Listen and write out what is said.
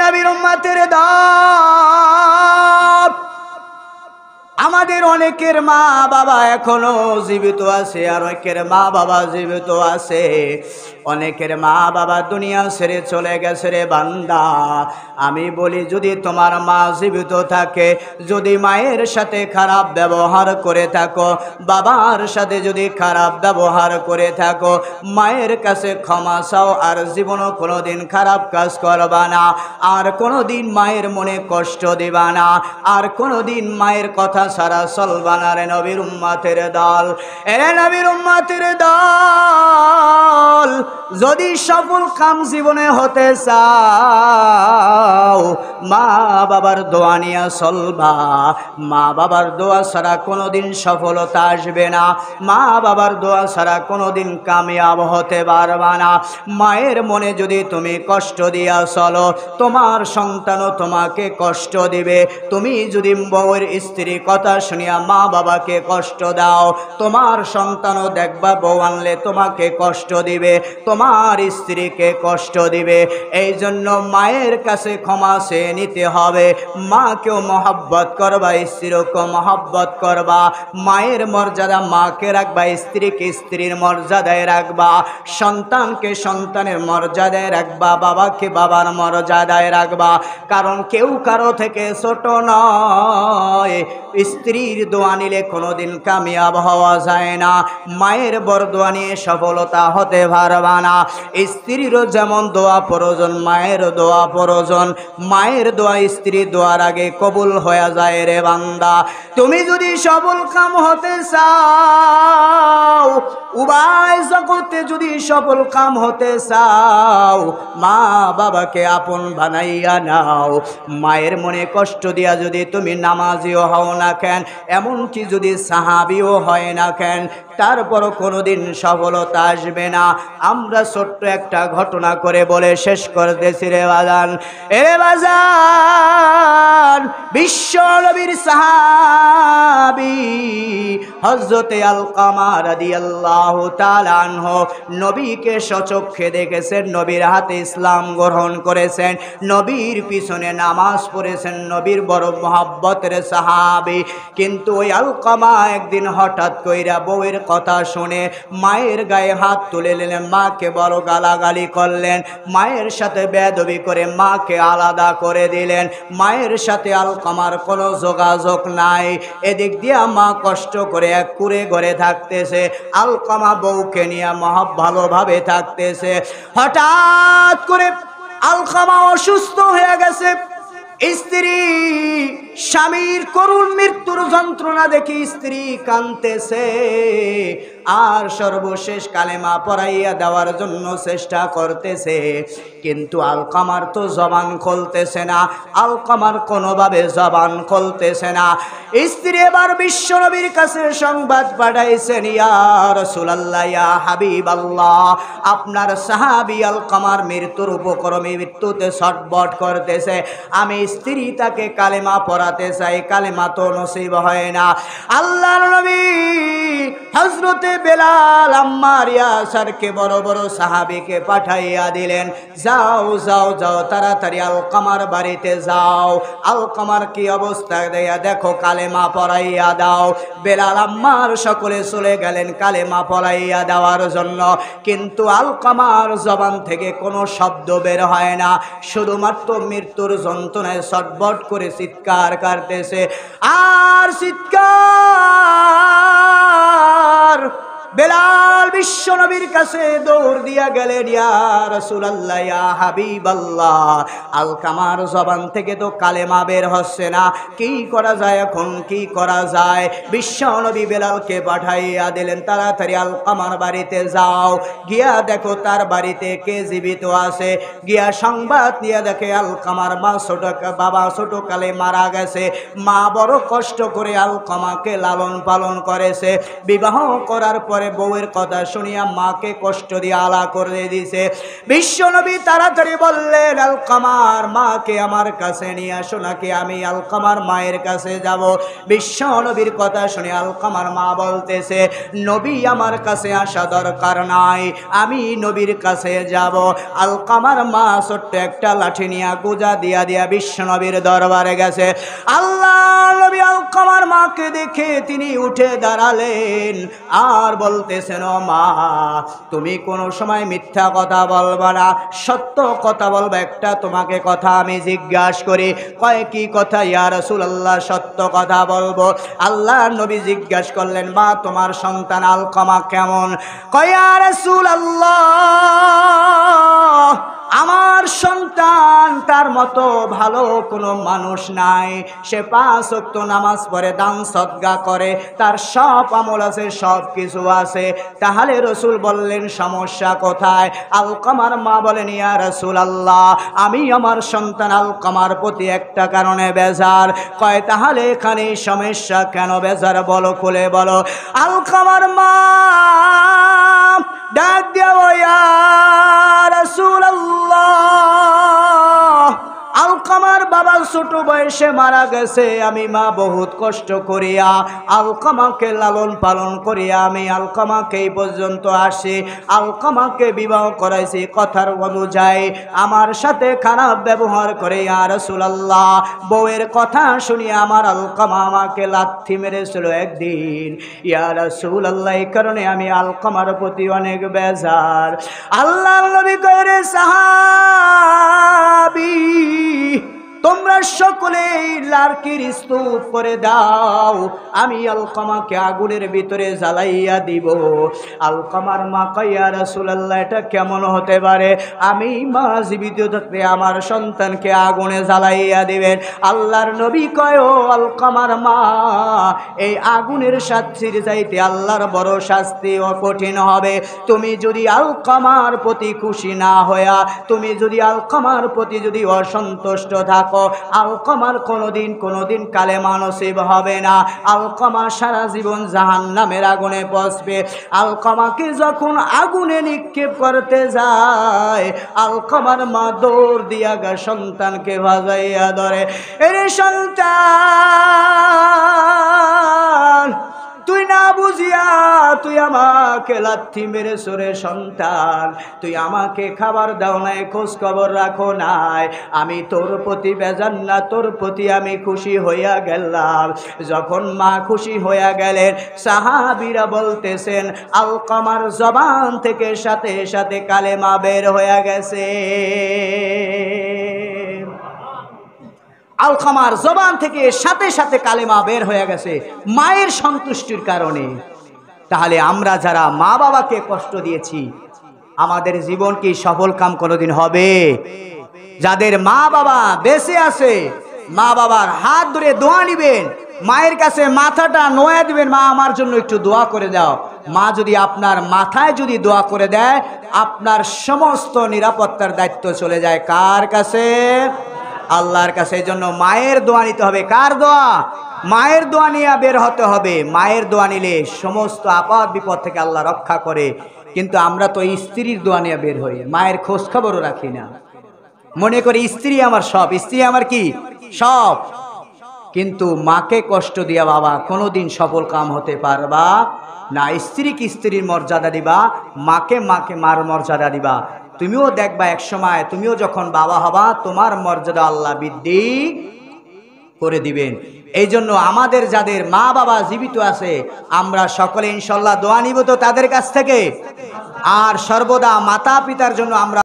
নবীর উম্মতের দল, আমাদের অনেকের মা বাবা এখনো জীবিত আছে, আর অনেকের মা বাবা জীবিত আছে। অনেকের মা বাবা দুনিয়া ছেড়ে চলে গেছে রে বান্দা। আমি বলি, যদি তোমার মা জীবিত থাকে, যদি মায়ের সাথে খারাপ ব্যবহার করে থাকো, বাবার সাথে যদি খারাপ ব্যবহার করে থাকো, মায়ের কাছে ক্ষমা চাও, আর জীবনও কোনোদিন খারাপ কাজ করবা না, আর কোনোদিন মায়ের মনে কষ্ট দিবা না, আর কোনোদিন মায়ের কথা সারা চলবা না রে নবীর উম্মতের দল। এরে নবীর উম্মতের দল, যদি সফল কাম জীবনে হতে চাও, মা বাবার দোয়া নিয়ে চলবা। মা বাবার দোয়া ছাড়া কোনোদিন সফলতা আসবে না, মা বাবার দোয়া ছাড়া কোনোদিন কামিয়াব হতে পারবা না। মায়ের মনে যদি তুমি কষ্ট দিয়া চলো, তোমার সন্তানও তোমাকে কষ্ট দিবে। তুমি যদি বউয়ের স্ত্রী কথা শুনিয়া মা বাবাকে কষ্ট দাও, তোমার সন্তানও দেখবা বউ আনলে তোমাকে কষ্ট দিবে, তোমার স্ত্রীকে কষ্ট দিবে। এই জন্য মায়ের কাছে ক্ষমা চেয়ে নিতে হবে। মাকেও মহব্বত করবা, স্ত্রীকেও মহব্বত করবা। মায়ের মর্যাদা মাকে রাখবা, স্ত্রীকে স্ত্রীর মর্যাদায় রাখবা, সন্তানকে সন্তানের মর্যাদায় রাখবা, বাবাকে বাবার মর্যাদায় রাখবা। কারণ কেউ কারো থেকে ছোট নয়। স্ত্রীর দোয়া নিলে কোনোদিন কামিয়াব হওয়া যায় না, মায়ের বরদোয়া নিয়ে সফলতা হতে পারবা না। স্ত্রীরও যেমন দোয়া প্রয়োজন, মায়ের দোয়া প্রয়োজন। মায়ের দোয়া স্ত্রীর দোয়ার আগে কবুল হয়ে যায় রে বান্দা। তুমি যদি সফল কাম হতে চাও, উভয় জগতে যদি সফল কাম হতে চাও, মা বাবাকে আপন বানাইয়া নাও। মায়ের মনে কষ্ট দিয়া যদি তুমি নামাজিও হও না কেন, এমনকি যদি সাহাবিও হয় না কেন, তারপরও কোনোদিন সফলতা আসবে না। আমরা ছোট্ট একটা ঘটনা করে বলে শেষ করতেছি রে বাজান। এ বাজান, বিশ্ব নবীর সাহাবী হযরতে আলকামা রাদিয়াল্লাহু তাআলা আনহু নবীকে স্বচক্ষে দেখেছেন, নবীর হাতে ইসলাম গ্রহণ করেছেন, নবীর পিছনে নামাজ পড়েছেন, নবীর বড় মহব্বতের সাহাবী। কিন্তু ওই আলকামা একদিন হঠাৎ কইরা বউয়ের কথা শুনে মায়ের গায়ে হাত তুলে নিলেন, মাকে বড় গালাগালি করলেন, মায়ের সাথে বেয়াদবি করে মাকে আলাদা করে দিলেন। মায়ের সাথে আলকামার কোনো যোগাযোগ নাই। এদিক দিয়া মা কষ্ট করে এক কুঁড়ে ঘরে থাকতেছে, আলকামা বউকে নিয়ে ভালোভাবে থাকতেছে। হঠাৎ করে আলকামা অসুস্থ হয়ে গেছে। স্ত্রী স্বামীর করুণ মৃত্যুর যন্ত্রণা দেখে স্ত্রী কাঁদতেছে, আর সর্বশেষ কালেমা পড়াইয়া দেওয়ার জন্য চেষ্টা করতেছে। কিন্তু আলকামার তো জবান খুলতেছে না, আলকামার কোনোভাবে জবান খুলতেছে না। স্ত্রী এবার বিশ্ব নবীর কাছে সংবাদ পাঠাইছেন, ইয়া রাসূলুল্লাহ, ইয়া হাবিবাল্লাহ, আপনার সাহাবী আলকামার মৃত্যুর উপক্রমে মৃত্যুতে ছটফট করতেছে। আমি স্ত্রী তাকে কালেমা পড়াতে চাই, কালেমা তো নসিব হয় না। আল্লাহর নবী হযরতে বেলাল, আম্মার, ইয়াসারকে বড় বড় সাহাবীকে পাঠাইয়া দিলেন, যাও যাও যাও, তাড়াতাড়ি আলকামার বাড়িতে যাও, আলকামার কি অবস্থা দেয়া দেখো, কালেমা পড়াইয়া দাও। বেলাল, আম্মার সকলে চলে গেলেন কালেমা পড়াইয়া দেওয়ার জন্য। কিন্তু আলকামার জবান থেকে কোনো শব্দ বের হয় না, শুধুমাত্র মৃত্যুর যন্ত্রণায় ছটফট করে চিৎকার করতেছে। আর চিৎকার বেলাল বিশ্ব নবীর কাছে দৌড় দিয়া গেলেন, ইয়া রাসূলুল্লাহ, ইয়া হাবিবাল্লাহ, আলকামার জবান থেকে তো কালেমা বের হচ্ছে না, কি করা যায় এখন, কি করা যায়? বিশ্ব নবী বেলালকে পাঠাইয়া দিলেন, তাড়াতাড়ি আলকামার বাড়িতে যাও, গিয়া দেখো তার বাড়িতে কে জীবিত আছে। গিয়া সংবাদ নিয়ে দেখে আলকামার বাবা ছোটকালে মারা গেছে। মা বড় কষ্ট করে আলকামাকে লালন পালন করেছে, বিবাহ করার পরে পরে বউয়ের কথা শুনিয়া মাকে কষ্ট দিয়ে আলা করে দিছে। বিশ্বনবী তাড়াতাড়ি বললেন, আলকামার মাকে আমার কাছে নিয়ে আসো, নাকি আমি আলকামার মায়ের কাছে যাব। বিশ্বনবীর কথা শুনে আলকামার মা বলতেছে, নবী আমার কাছে আসা দরকার নাই, আমি নবীর কাছে যাব। আলকামার মা ছোট্ট একটা লাঠি নিয়ে গুজা দিয়া দিয়া বিশ্বনবীর দরবারে গেছে। আল্লাহ নবী আলকামার মাকে দেখে তিনি উঠে দাঁড়ালেন আর বলতেছেন, ও মা, তুমি কোনো সময় মিথ্যা কথা বলবা না, সত্য কথা বলবা। একটা তোমাকে কথা আমি জিজ্ঞাসা করি। কয়, কি কথা ইয়া রাসূলুল্লাহ? সত্য কথা বলবো। আল্লাহ নবী জিজ্ঞাসা করলেন, মা, তোমার সন্তান আলকামা কেমন? কয়, ইয়া রাসূলুল্লাহ, আমার সন্তান তার মতো ভালো কোনো মানুষ নাই। সে 5 ওয়াক্ত নামাজ পড়ে, দান সদকা করে, তার সব আমল আছে, সব কিছু আছে। তাহলে রসুল বললেন, সমস্যা কোথায়? আলকামার মা বলেন, ইয়া রাসূলুল্লাহ, আমি আমার সন্তান আলকামার প্রতি একটা কারণে বেজার। কয়, তাহলে এখানে সমস্যা কেন? বেজার বলো, খুলে বলো। আলকামার মা ডাক দেও, ইয়া রাসূলুল্লাহ, আলকামার বাবা ছোট বয়সে মারা গেছে। আমি মা বহুত কষ্ট করিয়া আলকামাকে লালন পালন করিয়া আমি আলকামাকে এই পর্যন্ত আসি, আলকামাকে বিবাহ করাইছি। কথার অনুযায়ী আমার সাথে খারাপ ব্যবহার করে, ইয়া রাসূলুল্লাহ, বউয়ের কথা শুনিয়ে আমার আলকামা আমাকে লাথি মেরেছিল একদিন। ইয়া রাসূলুল্লাহ, এই কারণে আমি আলকামার প্রতি অনেক বেজার। আল্লাহর নবী কয়, রে সাহাবী, তোমরা সকলেই লার্কির স্তূপ করে দাও, আমি আলকামাকে আগুনের ভিতরে জ্বালাইয়া দিব। আলকামার মা কয়, ইয়া রাসূলুল্লাহ, এটা কেমন হতে পারে? আমি মা জীবিত থাকতে আমার সন্তানকে আগুনে জ্বালাইয়া দিবেন? আল্লাহর নবী কয়, ও আলকামার মা, এই আগুনের শাস্তির চাইতে আল্লাহর বড় শাস্তি ও কঠিন হবে। তুমি যদি আলকামার প্রতি খুশি না হইয়া, তুমি যদি আলকামার প্রতি যদি অসন্তুষ্ট থাকো, আলকামার কোনোদিন কালেমা নসিব হবে না। আলকামা সারা জীবন জাহান্নামের আগুনে পচবে। আলকামাকে যখন আগুনে নিক্ষেপ করতে যায়, আলকামার মা দৌড় দিয়া গা সন্তানকে ভাজাইয়া ধরে। এরে সন্তান, তুই না বুঝিয়া তুই আমাকে লাথি মেরে সরে সন্তান, তুই আমাকে খাবার দাও নাই, খোঁজ খবর রাখো নাই। আমি তোর প্রতি বেজার না, তোর প্রতি আমি খুশি হইয়া গেলাম। যখন মা খুশি হইয়া গেলেন, সাহাবীরা বলতেছেন, আলকামার জবান থেকে সাথে সাথে কালেমা বের হইয়া গেছে। আলকামার জবান থেকে সাথে সাথে কালেমা বের হয়ে গেছে মায়ের সন্তুষ্টির কারণে। তাহলে আমরা যারা মা বাবাকে কষ্ট দিয়েছি, আমাদের জীবন কি সফল কাম কোনোদিন হবে? যাদের মা বাবা বেঁচে আছে, মা বাবার হাত ধরে দোয়া নিবেন, মায়ের কাছে মাথাটা নোয়া দিবেন, মা আমার জন্য একটু দোয়া করে দাও। মা যদি আপনার মাথায় যদি দোয়া করে দেয়, আপনার সমস্ত নিরাপত্তার দায়িত্ব চলে যায় কার কাছে? আল্লাহর কাছে। এই জন্য মায়ের দোয়া নিতে হবে। কার দোয়া? মায়ের দোয়া নিয়ে বের হতে হবে। মায়ের দোয়া নিলে সমস্ত আপদ বিপদ থেকে আল্লাহ রক্ষা করে। কিন্তু আমরা তো স্ত্রীর দোয়া নিয়ে বের হই, মায়ের খোঁজ খবরও রাখি না। মনে করি স্ত্রী আমার সব, স্ত্রী আমার কি সব। কিন্তু মাকে কষ্ট দিয়া বাবা কোনোদিন সফল কাম হতে পারবা না। স্ত্রীকে স্ত্রীর মর্যাদা দিবা, মাকে মার মর্যাদা দিবা। তুমিও দেখবা এক সময় তুমিও যখন বাবা হবা, তোমার মর্যাদা আল্লাহ বৃদ্ধি করে দিবেন। এই জন্য আমাদের যাদের মা বাবা জীবিত আছে, আমরা সকলে ইনশাল্লাহ দোয়া নিব তো তাদের কাছ থেকে। আর সর্বদা মাতা পিতার জন্য আমরা